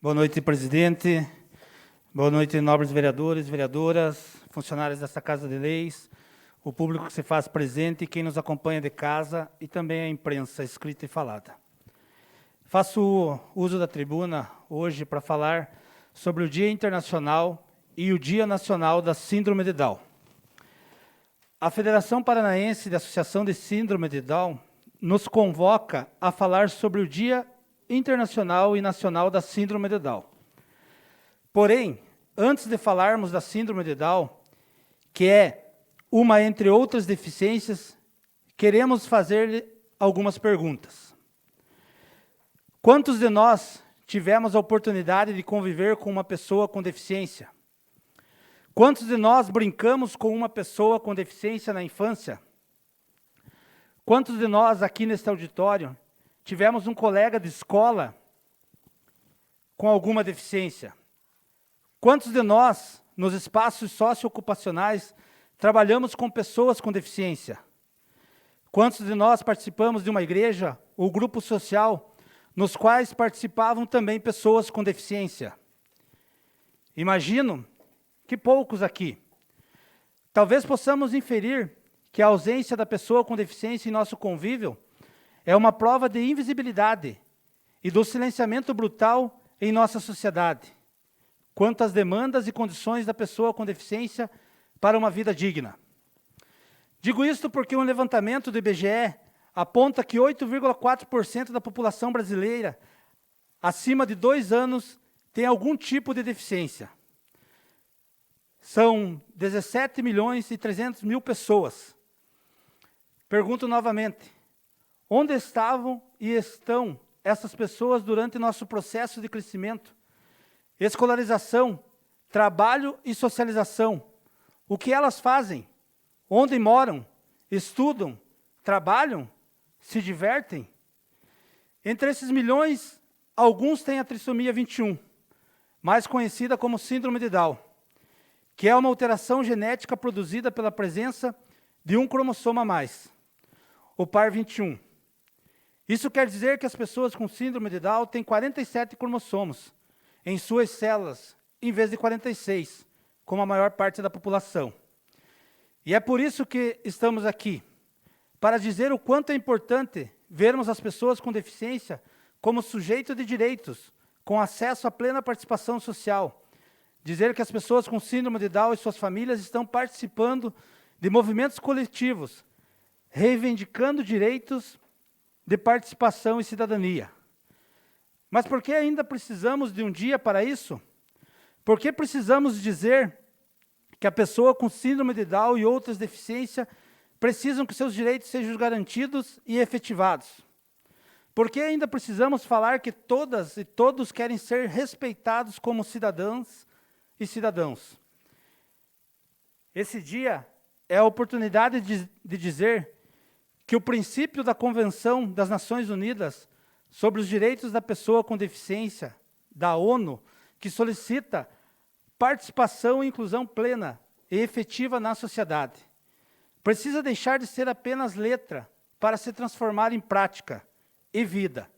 Boa noite, presidente. Boa noite, nobres vereadores, vereadoras, funcionários desta Casa de Leis, o público que se faz presente, quem nos acompanha de casa e também a imprensa escrita e falada. Faço uso da tribuna hoje para falar sobre o Dia Internacional e o Dia Nacional da Síndrome de Down. A Federação Paranaense de Associação de Síndrome de Down nos convoca a falar sobre o Dia Internacional e Nacional da Síndrome de Down. Porém, antes de falarmos da Síndrome de Down, que é uma entre outras deficiências, queremos fazer algumas perguntas. Quantos de nós tivemos a oportunidade de conviver com uma pessoa com deficiência? Quantos de nós brincamos com uma pessoa com deficiência na infância? Quantos de nós aqui neste auditório tivemos um colega de escola com alguma deficiência? Quantos de nós, nos espaços socioocupacionais, trabalhamos com pessoas com deficiência? Quantos de nós participamos de uma igreja ou grupo social nos quais participavam também pessoas com deficiência? Imagino que poucos aqui. Talvez possamos inferir que a ausência da pessoa com deficiência em nosso convívio é uma prova de invisibilidade e do silenciamento brutal em nossa sociedade, quanto às demandas e condições da pessoa com deficiência para uma vida digna. Digo isto porque um levantamento do IBGE aponta que 8,4% da população brasileira acima de 2 anos tem algum tipo de deficiência. São 17.300.000 pessoas. Pergunto novamente, onde estavam e estão essas pessoas durante nosso processo de crescimento, escolarização, trabalho e socialização? O que elas fazem? Onde moram? Estudam? Trabalham? Se divertem? Entre esses milhões, alguns têm a trissomia 21, mais conhecida como síndrome de Down, que é uma alteração genética produzida pela presença de um cromossoma a mais, o par 21. Isso quer dizer que as pessoas com síndrome de Down têm 47 cromossomos em suas células, em vez de 46, como a maior parte da população. E é por isso que estamos aqui, para dizer o quanto é importante vermos as pessoas com deficiência como sujeito de direitos, com acesso à plena participação social. Dizer que as pessoas com síndrome de Down e suas famílias estão participando de movimentos coletivos, reivindicando direitos de participação e cidadania. Mas por que ainda precisamos de um dia para isso? Por que precisamos dizer que a pessoa com síndrome de Down e outras deficiências precisam que seus direitos sejam garantidos e efetivados? Por que ainda precisamos falar que todas e todos querem ser respeitados como cidadãs e cidadãos? Esse dia é a oportunidade de dizer que o princípio da Convenção das Nações Unidas sobre os Direitos da Pessoa com Deficiência, da ONU, que solicita participação e inclusão plena e efetiva na sociedade, precisa deixar de ser apenas letra para se transformar em prática e vida.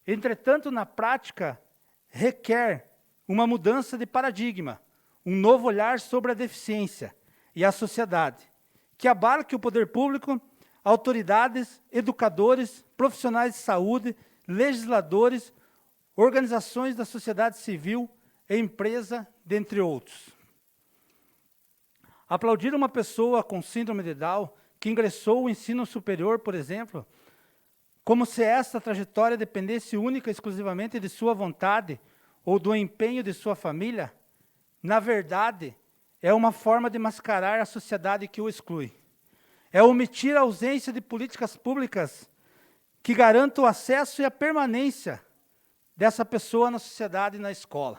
Entretanto, na prática, requer uma mudança de paradigma, um novo olhar sobre a deficiência e a sociedade, que abarque o poder público, autoridades, educadores, profissionais de saúde, legisladores, organizações da sociedade civil e empresa, dentre outros. Aplaudir uma pessoa com síndrome de Down que ingressou ao ensino superior, por exemplo, como se essa trajetória dependesse única e exclusivamente de sua vontade ou do empenho de sua família, na verdade, é uma forma de mascarar a sociedade que o exclui. É omitir a ausência de políticas públicas que garantam o acesso e a permanência dessa pessoa na sociedade e na escola.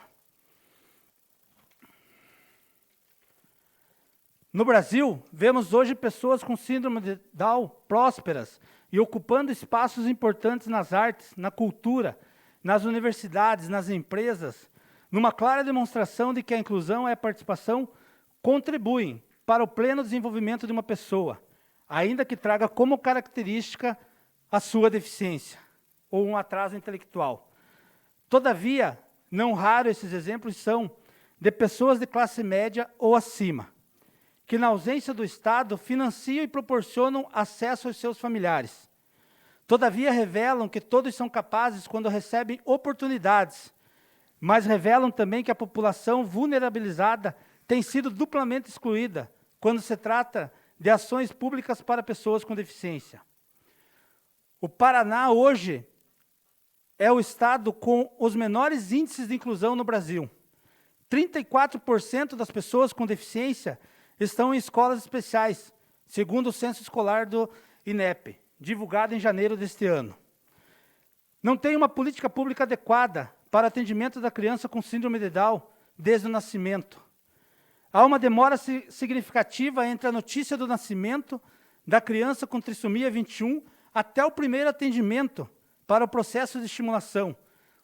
No Brasil, vemos hoje pessoas com síndrome de Down prósperas e ocupando espaços importantes nas artes, na cultura, nas universidades, nas empresas, numa clara demonstração de que a inclusão e a participação contribuem para o pleno desenvolvimento de uma pessoa, ainda que traga como característica a sua deficiência ou um atraso intelectual. Todavia, Não raro esses exemplos são de pessoas de classe média ou acima, que na ausência do Estado financiam e proporcionam acesso aos seus familiares. Todavia revelam que todos são capazes quando recebem oportunidades, mas revelam também que a população vulnerabilizada tem sido duplamente excluída quando se trata de ações públicas para pessoas com deficiência. O Paraná, hoje, é o estado com os menores índices de inclusão no Brasil. 34% das pessoas com deficiência estão em escolas especiais, segundo o censo escolar do INEP, divulgado em janeiro deste ano. Não tem uma política pública adequada para atendimento da criança com síndrome de Down desde o nascimento. Há uma demora significativa entre a notícia do nascimento da criança com trissomia 21 até o primeiro atendimento para o processo de estimulação,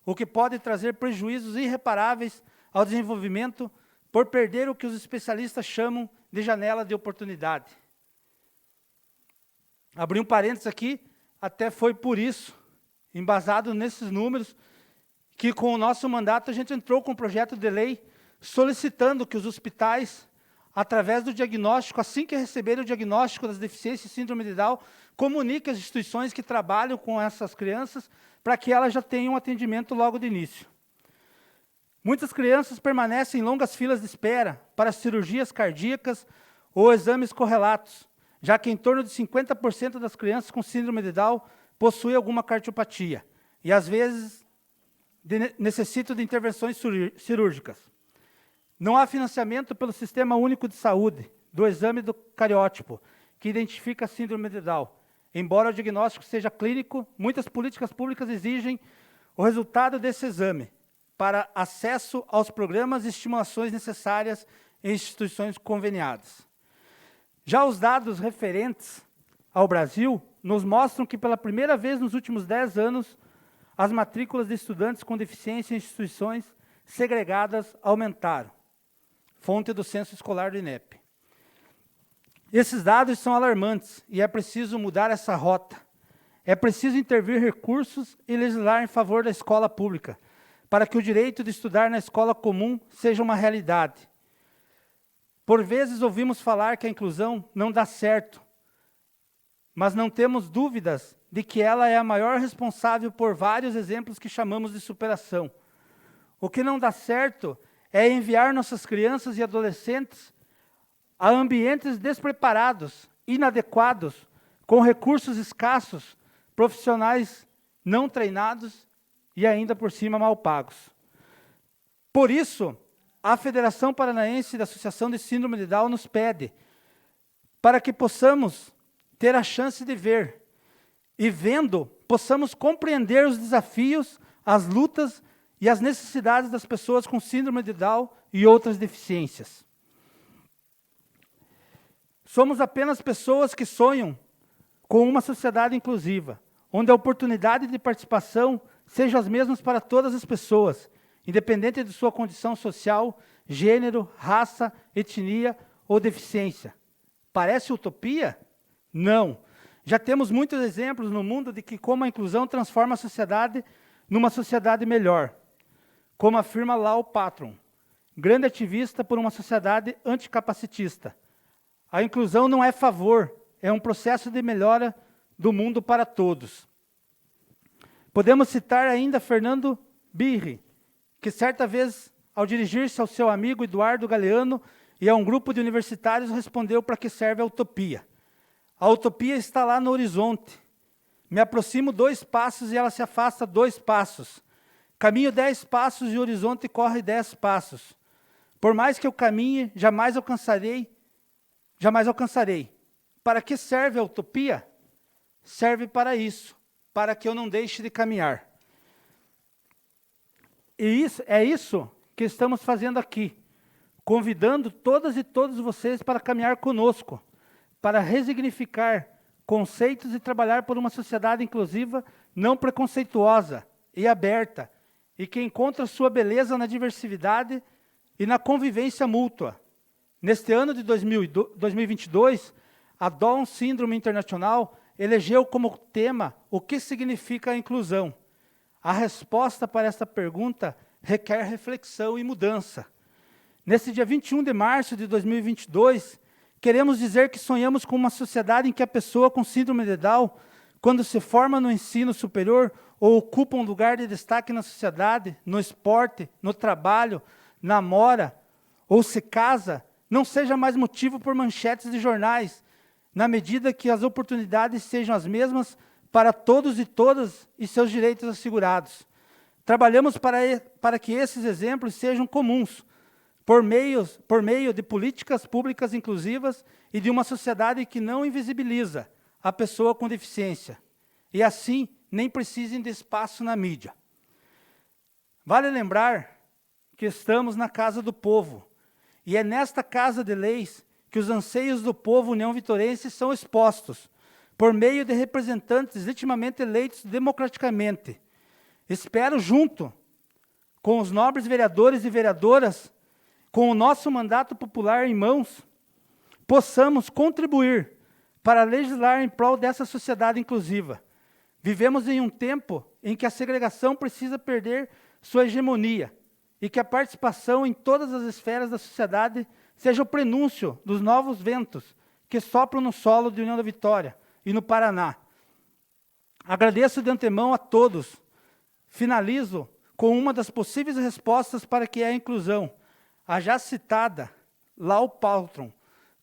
o que pode trazer prejuízos irreparáveis ao desenvolvimento por perder o que os especialistas chamam de janela de oportunidade. Abri um parênteses aqui, até foi por isso, embasado nesses números, que com o nosso mandato a gente entrou com um projeto de lei solicitando que os hospitais, através do diagnóstico, assim que receberem o diagnóstico das deficiências e síndrome de Down, comuniquem as instituições que trabalham com essas crianças para que elas já tenham um atendimento logo de início. Muitas crianças permanecem em longas filas de espera para cirurgias cardíacas ou exames correlatos, já que em torno de 50% das crianças com síndrome de Down possuem alguma cardiopatia e, às vezes, necessitam de intervenções cirúrgicas. Não há financiamento pelo Sistema Único de Saúde do exame do cariótipo, que identifica a síndrome de Down. Embora o diagnóstico seja clínico, muitas políticas públicas exigem o resultado desse exame para acesso aos programas e estimulações necessárias em instituições conveniadas. Já os dados referentes ao Brasil nos mostram que, pela primeira vez nos últimos 10 anos, as matrículas de estudantes com deficiência em instituições segregadas aumentaram. Fonte do censo escolar do INEP. Esses dados são alarmantes e é preciso mudar essa rota. É preciso intervir recursos e legislar em favor da escola pública, para que o direito de estudar na escola comum seja uma realidade. Por vezes ouvimos falar que a inclusão não dá certo, mas não temos dúvidas de que ela é a maior responsável por vários exemplos que chamamos de superação. O que não dá certo é enviar nossas crianças e adolescentes a ambientes despreparados, inadequados, com recursos escassos, profissionais não treinados e ainda por cima mal pagos. Por isso, a Federação Paranaense da Associação de Síndrome de Down nos pede para que possamos ter a chance de ver e, vendo, possamos compreender os desafios, as lutas e as necessidades das pessoas com síndrome de Down e outras deficiências. Somos apenas pessoas que sonham com uma sociedade inclusiva, onde a oportunidade de participação seja as mesmas para todas as pessoas, independente de sua condição social, gênero, raça, etnia ou deficiência. Parece utopia? Não. Já temos muitos exemplos no mundo de que como a inclusão transforma a sociedade numa sociedade melhor, como afirma Lau Patron, grande ativista por uma sociedade anticapacitista. A inclusão não é favor, é um processo de melhora do mundo para todos. Podemos citar ainda Fernando Birri, que certa vez, ao dirigir-se ao seu amigo Eduardo Galeano e a um grupo de universitários, respondeu para que serve a utopia. A utopia está lá no horizonte. Me aproximo 2 passos e ela se afasta 2 passos. Caminho 10 passos e o horizonte corre 10 passos. Por mais que eu caminhe, jamais alcançarei. Para que serve a utopia? Serve para isso, para que eu não deixe de caminhar. E é isso que estamos fazendo aqui, convidando todas e todos vocês para caminhar conosco, para resignificar conceitos e trabalhar por uma sociedade inclusiva, não preconceituosa e aberta, e que encontra sua beleza na diversidade e na convivência mútua. Neste ano de 2022, a Down Syndrome International elegeu como tema o que significa a inclusão. A resposta para esta pergunta requer reflexão e mudança. Nesse dia 21 de março de 2022, queremos dizer que sonhamos com uma sociedade em que a pessoa com síndrome de Down, quando se forma no ensino superior ou ocupa um lugar de destaque na sociedade, no esporte, no trabalho, namora ou se casa, não seja mais motivo por manchetes de jornais, na medida que as oportunidades sejam as mesmas para todos e todas e seus direitos assegurados. Trabalhamos para que esses exemplos sejam comuns, por meio de políticas públicas inclusivas e de uma sociedade que não invisibiliza a pessoa com deficiência, e assim nem precisem de espaço na mídia. Vale lembrar que estamos na casa do povo, e é nesta casa de leis que os anseios do povo união-vitorense são expostos, por meio de representantes legitimamente eleitos democraticamente. Espero, junto com os nobres vereadores e vereadoras, com o nosso mandato popular em mãos, possamos contribuir para legislar em prol dessa sociedade inclusiva. Vivemos em um tempo em que a segregação precisa perder sua hegemonia e que a participação em todas as esferas da sociedade seja o prenúncio dos novos ventos que sopram no solo de União da Vitória e no Paraná. Agradeço de antemão a todos. Finalizo com uma das possíveis respostas para que é a inclusão. A já citada Lau Paltron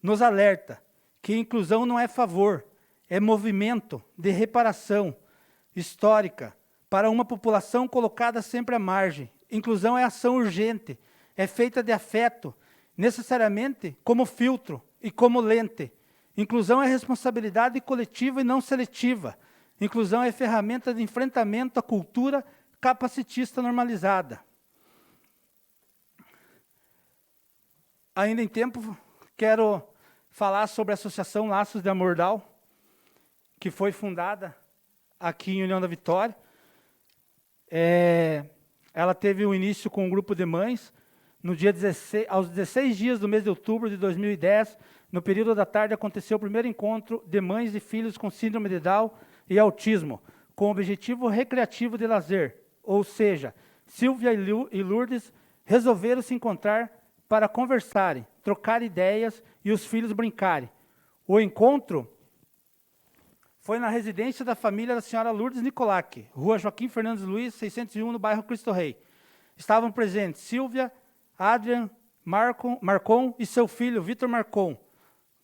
nos alerta que inclusão não é favor, é movimento de reparação histórica para uma população colocada sempre à margem. Inclusão é ação urgente, é feita de afeto, necessariamente como filtro e como lente. Inclusão é responsabilidade coletiva e não seletiva. Inclusão é ferramenta de enfrentamento à cultura capacitista normalizada. Ainda em tempo, quero falar sobre a Associação Laços de Amor Down, que foi fundada aqui em União da Vitória. Ela teve o início com um grupo de mães, aos 16 dias do mês de outubro de 2010, no período da tarde, aconteceu o primeiro encontro de mães e filhos com síndrome de Down e autismo, com o objetivo recreativo de lazer, ou seja, Silvia e Lourdes resolveram se encontrar para conversarem, trocar ideias e os filhos brincarem. O encontro foi na residência da família da senhora Lourdes Nicolac, Rua Joaquim Fernandes Luiz, 601, no bairro Cristo Rei. Estavam presentes Silvia, Adrian, Marcon e seu filho, Vitor Marcon.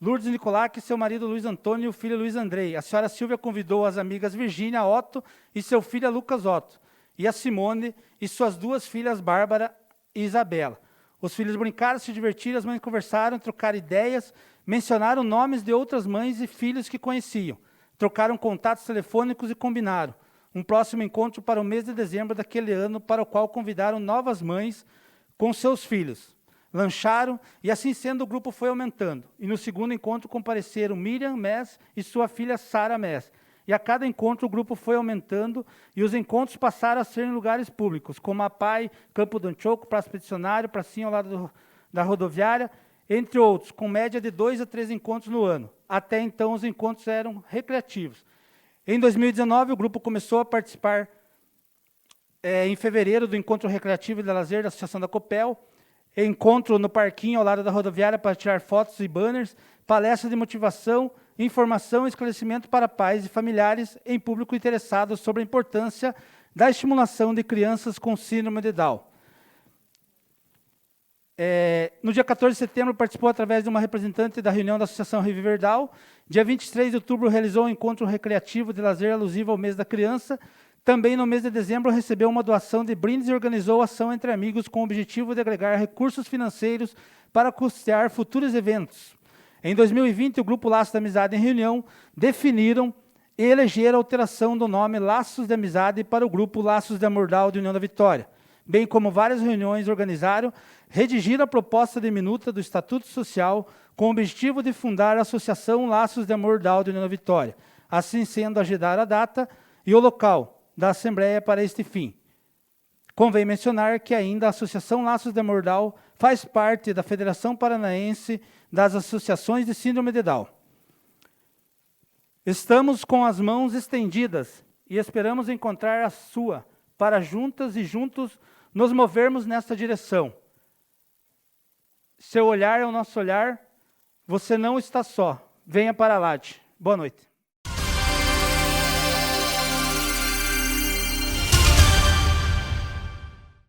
Lourdes Nicolac, seu marido Luiz Antônio e o filho Luiz Andrei. A senhora Silvia convidou as amigas Virgínia Otto e seu filho Lucas Otto. E a Simone e suas duas filhas Bárbara e Isabela. Os filhos brincaram, se divertiram, as mães conversaram, trocaram ideias, mencionaram nomes de outras mães e filhos que conheciam. Trocaram contatos telefônicos e combinaram um próximo encontro para o mês de dezembro daquele ano, para o qual convidaram novas mães com seus filhos. Lancharam e, assim sendo, o grupo foi aumentando. E no segundo encontro compareceram Miriam Mess e sua filha Sara Mess. E a cada encontro o grupo foi aumentando e os encontros passaram a ser em lugares públicos, como a PAI, Campo do Anchoco, Praça Peticionário, Pracinha ao lado da rodoviária, entre outros, com média de 2 a 3 encontros no ano. Até então os encontros eram recreativos. Em 2019 o grupo começou a participar em fevereiro do Encontro Recreativo e de Lazer da Associação da Copel, encontro no parquinho ao lado da rodoviária para tirar fotos e banners, palestra de motivação, informação e esclarecimento para pais e familiares em público interessado sobre a importância da estimulação de crianças com síndrome de Down. No dia 14 de setembro, participou através de uma representante da reunião da Associação Reviver Down. Dia 23 de outubro, realizou um encontro recreativo de lazer alusivo ao mês da criança. Também no mês de dezembro, recebeu uma doação de brindes e organizou ação entre amigos com o objetivo de agregar recursos financeiros para custear futuros eventos. Em 2020, o Grupo Laços de Amizade em reunião definiram e elegeram a alteração do nome Laços de Amizade para o Grupo Laços de Amor Down de União da Vitória, bem como várias reuniões organizaram, redigiram a proposta de minuta do Estatuto Social com o objetivo de fundar a Associação Laços de Amor Down de União da Vitória, assim sendo agendar a data e o local da Assembleia para este fim. Convém mencionar que ainda a Associação Laços de Amor Down faz parte da Federação Paranaense das Associações de Síndrome de Down. Estamos com as mãos estendidas e esperamos encontrar a sua para juntas e juntos nos movermos nessa direção. Seu olhar é o nosso olhar, você não está só. Venha para a Lade. Boa noite.